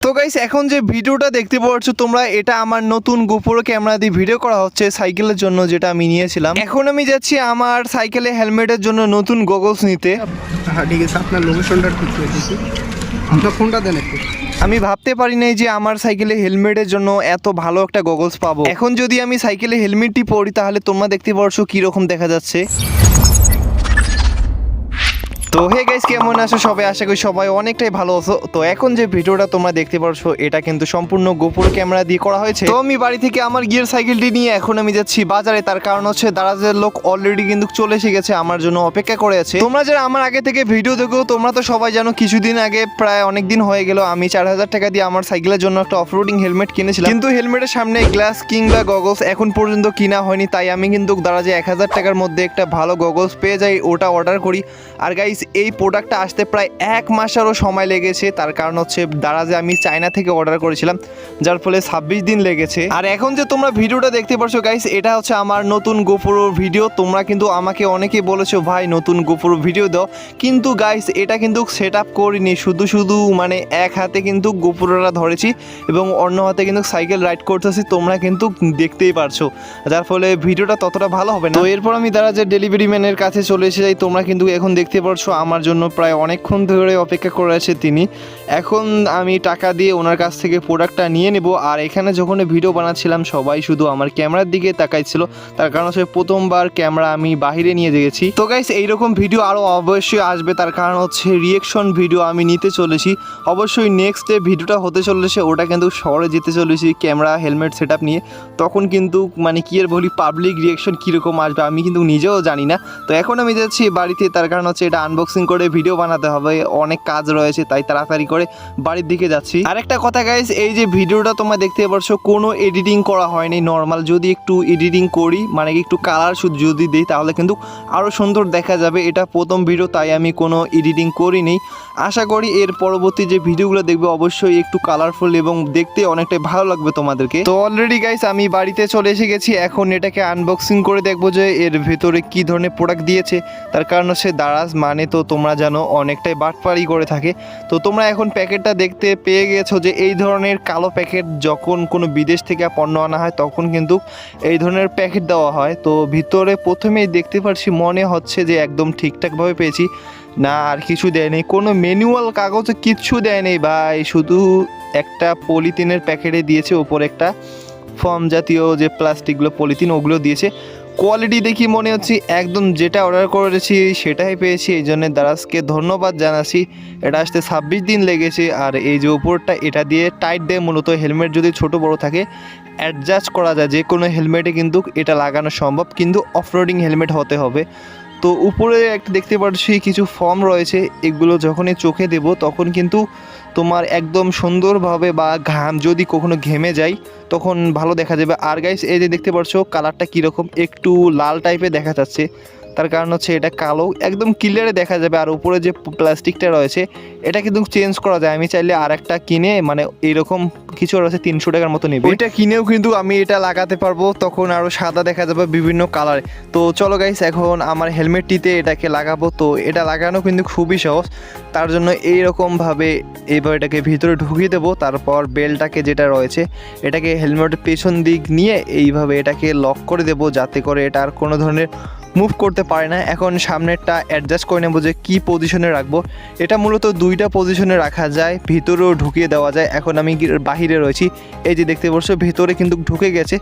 তো গাইস এখন যে ভিডিওটা দেখতে পাচ্ছ তোমরা, এটা আমার নতুন গোপ্রো ক্যামেরা দিয়ে ভিডিও করা হচ্ছে সাইকেলের জন্য, যেটা আমি নিয়েছিলাম। এখন আমি যাচ্ছি আমার সাইকেলে হেলমেটের জন্য নতুন গগলস নিতে। হ্যাঁ ঠিক আছে, আপনার লোকেশনটা ঠিক করে দিচ্ছি। আপনার ফোনটা দেন একটু। আমি ভাবতে পারি নাই যে আমার সাইকেলে হেলমেটের জন্য এত ভালো একটা গগলস পাবো। এখন যদি আমি সাইকেলে হেলমেটটি পরি তাহলে তোমরা দেখতে পাচ্ছ কিরকম দেখা যাচ্ছে। তো হে গাইস, কেমন আছো সবাই? আশা করি সবাই অনেকটাই ভালো আছো। তো এখন যে ভিডিওটা তোমরা দেখতে পাচ্ছ এটা কিন্তু সম্পূর্ণ গোপ্রো ক্যামেরা দিয়ে করা হয়েছে। তো আমি বাড়ি থেকে আমার গিয়ার সাইকেলটি নিয়ে এখন আমি যাচ্ছি বাজারে। তার কারণ হচ্ছে দারাজের লোক অলরেডি কিন্তু চলে এসে গেছে, আমার জন্য অপেক্ষা করে আছে। তোমরা যারা আমার আগে থেকে ভিডিও দেখো তোমরা তো সবাই জানো, কিছুদিন আগে প্রায় অনেক দিন হয়ে গেল আমি 4000 টাকা দিয়ে আমার সাইকেলের জন্য একটা অফরোডিং হেলমেট কিনেছিলাম, কিন্তু হেলমেটের সামনে গ্লাস কিংবা গগলস এখন পর্যন্ত কিনা হয়নি। তাই আমি কিন্তু দারাজে 1000 টাকার মধ্যে একটা ভালো গগলস পেয়ে যাই, ওটা অর্ডার করি। আর গাইস এই প্রোডাক্টটা আসতে প্রায় 1 মাসেরও সময় লেগেছে। তার কারণ হচ্ছে দারাজে আমি চায়না থেকে অর্ডার করেছিলাম, যার ফলে 26 দিন লেগেছে। আর এখন যে তোমরা ভিডিওটা দেখতে পাচ্ছ গাইস, এটা হচ্ছে আমার নতুন গোপ্রো ভিডিও। তোমরা কিন্তু আমাকে অনেকেই বলেছো ভাই নতুন গোপ্রো ভিডিও দাও, কিন্তু গাইস এটা কিন্তু সেট আপ করিনি, শুধু মানে এক হাতে কিন্তু গোপ্রোটা ধরেছি এবং অন্য হাতে কিন্তু সাইকেল রাইড করতেছি, তোমরা কিন্তু দেখতেই পারছো, যার ফলে ভিডিওটা ততটা ভালো হবে না। তো এরপর আমি দারাজের ডেলিভারি ম্যানের কাছে চলে এসে যাই। তোমরা কিন্তু এখন দেখতে পারছো আমার জন্য প্রায় অনেকক্ষণ ধরে অপেক্ষা করে আছে তিনি। এখন আমি টাকা দিয়ে ওনার কাছ থেকে প্রোডাক্টটা নিয়ে নেব। আর এখানে যখন ভিডিও বানাচ্ছিলাম সবাই শুধু আমার ক্যামেরার দিকে তাকাইছিল, তার কারণ হচ্ছে প্রথমবার ক্যামেরা আমি বাহিরে নিয়ে গেছি। তো গাইস এইরকম ভিডিও আরও অবশ্যই আসবে, তার কারণ হচ্ছে রিয়েকশন ভিডিও আমি নিতে চলেছি। অবশ্যই নেক্সট যে ভিডিওটা হতে চলেছে ওটা কিন্তু শহরে যেতে চলেছি ক্যামেরা হেলমেট সেট আপ নিয়ে। তখন কিন্তু মানে কি আর বলি, পাবলিক রিয়েকশন কীরকম আসবে আমি কিন্তু নিজেও জানি না। তো এখন আমি যাচ্ছি বাড়িতে, তার কারণ হচ্ছে এটা আনবক্সিং করে ভিডিও বানাতে হবে, অনেক কাজ রয়েছে, তাই তাড়াতাড়ি করে বাড়ির দিকে যাচ্ছি। আর একটা কথা গাইস, এই যে ভিডিওটা তোমরা দেখতে পাচ্ছ কোনো এডিটিং করা হয়নি, নর্মাল যদি একটু এডিটিং করি মানে একটু কালার শুধু যদি দিই তাহলে কিন্তু আরও সুন্দর দেখা যাবে। এটা প্রথম ভিডিও তাই আমি কোনো এডিটিং করিনি। আশা করি এর পরবর্তী যে ভিডিওগুলো দেখবে অবশ্যই একটু কালারফুল এবং দেখতে অনেকটাই ভালো লাগবে তোমাদেরকে। তো অলরেডি গাইস আমি বাড়িতে চলে এসে গেছি, এখন এটাকে আনবক্সিং করে দেখবো যে এর ভেতরে কি ধরনের প্রোডাক্ট দিয়েছে। তার কারণ হচ্ছে দারাজ মানে তো তোমরা জানো অনেকটাই বাটপাড়ি করে থাকে। তো তোমরা এখন প্যাকেটটা দেখতে পেয়ে গেছো যে এই ধরনের কালো প্যাকেট যখন কোনো বিদেশ থেকে পণ্য আনা হয় তখন কিন্তু এই ধরনের প্যাকেট দেওয়া হয়। তো ভিতরে প্রথমেই দেখতে পাচ্ছি মনে হচ্ছে যে একদম ঠিকঠাকভাবে পেয়েছি, না আর কিছু দেয়নি, কোনো ম্যানুয়াল কাগজে কিচ্ছু দেয়নি ভাই, শুধু একটা পলিথিনের প্যাকেটে দিয়েছে, ওপরে একটা ফর্ম জাতীয় যে প্লাস্টিকগুলো পলিথিন ওগুলো দিয়েছে। কোয়ালিটি দেখি মনে হচ্ছে একদম যেটা অর্ডার করেছি সেটাই পেয়েছি, এই জন্য দারাজকে ধন্যবাদ জানাচ্ছি। এটা আসতে 26 দিন লেগেছে। আর এই যে উপরটা এটা দিয়ে টাইট দেয়, মূলত হেলমেট যদি ছোট বড় থাকে অ্যাডজাস্ট করা যায়, যে কোনো হেলমেটে কিন্তু এটা লাগানো সম্ভব, কিন্তু অফরোডিং হেলমেট হতে হবে। তো উপরে একটা দেখতে পাচ্ছি কিছু ফর্ম রয়েছে, এগুলো যখনই চোখে দেব তখন কিন্তু তোমার একদম সুন্দরভাবে বা যদি কখনো ঘেমে যায় তখন ভালো দেখা যাবে। আর গাইস এই যে দেখতে পাচ্ছ কালারটা কীরকম, একটু লাল টাইপের দেখা যাচ্ছে, তার কারণ হচ্ছে এটা কালো, একদম ক্লিয়ারে দেখা যাবে। আর উপরে যে প্লাস্টিকটা রয়েছে এটা কিন্তু চেঞ্জ করা যায়, আমি চাইলে আর একটা কিনে মানে এইরকম কিছু রয়েছে 300 টাকার মতো নেবে, এটা কিনেও কিন্তু আমি এটা লাগাতে পারবো, তখন আরও সাদা দেখা যাবে বিভিন্ন কালারে। তো চলো গাইস এখন আমার হেলমেটটিতে এটাকে লাগাবো। তো এটা লাগানো কিন্তু খুবই সহজ, তার জন্য এইরকমভাবে এইবার এটাকে ভিতরে ঢুকিয়ে দেবো। তারপর বেলটাকে যেটা রয়েছে এটাকে হেলমেটের পেছন দিক নিয়ে এইভাবে এটাকে লক করে দেবো, যাতে করে এটা আর কোনো ধরনের মুভ করতে পারে না। এখন সামনেরটা অ্যাডজাস্ট করে নেবো যে কী পজিশনে রাখবো। এটা মূলত 2টা পজিশনে রাখা যায়, ভিতরেও ঢুকিয়ে দেওয়া যায়। এখন আমি বাহিরে রয়েছি, এই যে দেখতে পাচ্ছ ভিতরে কিন্তু ঢুকে গেছে,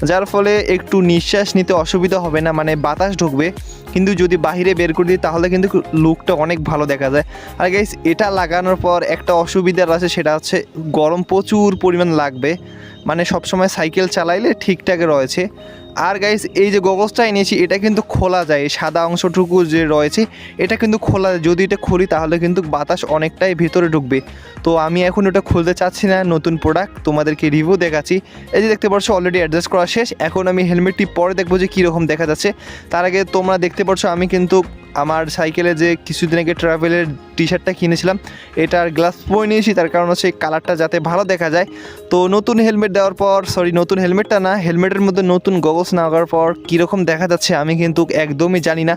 যার ফলে একটু নিঃশ্বাস নিতে অসুবিধা হবে না, মানে বাতাস ঢুকবে। কিন্তু যদি বাহিরে বের করে দিই তাহলে কিন্তু লুকটা অনেক ভালো দেখা যায়। আর গাইস এটা লাগানোর পর একটা অসুবিধার আছে, সেটা হচ্ছে গরম প্রচুর পরিমাণ লাগবে, মানে সবসময় সাইকেল চালাইলে ঠিকঠাক রয়েছে। আর গাইস এই যে গগলসটা এনেছি এটা কিন্তু খোলা যায়, সাদা অংশটুকু যে রয়েছে এটা কিন্তু খোলা যায়, যদি এটা খুলি তাহলে কিন্তু বাতাস অনেকটাই ভিতরে ঢুকবে। তো আমি এখন ওটা খুলতে চাচ্ছি না, নতুন প্রোডাক্ট তোমাদেরকে রিভিউ দেখাচ্ছি। এই যে দেখতে পাচ্ছ অলরেডি অ্যাডজাস্ট করা শেষ, এখন আমি হেলমেটটি পরে দেখবো যে কীরকম দেখা যাচ্ছে। তার আগে তোমরা দেখতে পাচ্ছ আমি কিন্তু আমার সাইকেলে যে কিছুদিন আগে ট্রাভেলের টি শার্টটা কিনেছিলাম, এটার গ্লাস পরে নিয়েছি তার কারণ হচ্ছে কালারটা যাতে ভালো দেখা যায়। তো নতুন হেলমেট দেওয়ার পর, সরি নতুন হেলমেটটা না, হেলমেটের মধ্যে নতুন গগলস নেওয়ার পর কীরকম দেখা যাচ্ছে আমি কিন্তু একদমই জানি না।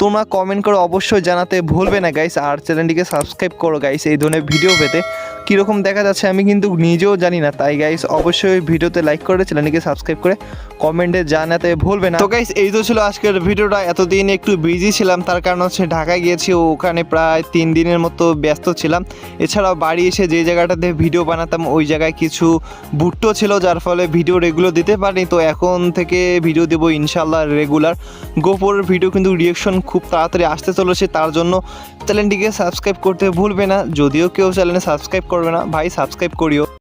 তোমরা কমেন্ট করে অবশ্যই জানাতে ভুলবে না গাইস, আর চ্যানেলটিকে সাবস্ক্রাইব করো গাইস এই ধরনের ভিডিও পেতে। কীরকম দেখা যাচ্ছে আমি কিন্তু নিজেও জানি না, তাই গাইস অবশ্যই ভিডিওতে লাইক করে চ্যানেলটিকে সাবস্ক্রাইব করে কমেন্টে জানাতে ভুলবে না। তো গাইস এই তো ছিল আজকের ভিডিওটা। এতদিন একটু বিজি ছিলাম, তার কারণ হচ্ছে ঢাকায় গিয়েছি, ওখানে প্রায় 3 দিনের মতো ব্যস্ত ছিলাম। এছাড়াও বাড়ি এসে যে জায়গাটাতে ভিডিও বানাতাম ওই জায়গায় কিছু ভুট্টো ছিল, যার ফলে ভিডিও রেগুলার দিতে পারিনি। তো এখন থেকে ভিডিও দেবো ইনশাল্লাহ রেগুলার। গোপরের ভিডিও কিন্তু রিয়েকশন খুব তাড়াতাড়ি আসতে চলেছে, তার জন্য চ্যানেলটিকে সাবস্ক্রাইব করতে ভুলবে না। যদিও কেউ চ্যানেলে সাবস্ক্রাইব করবে না ভাই, সাবস্ক্রাইব করিও।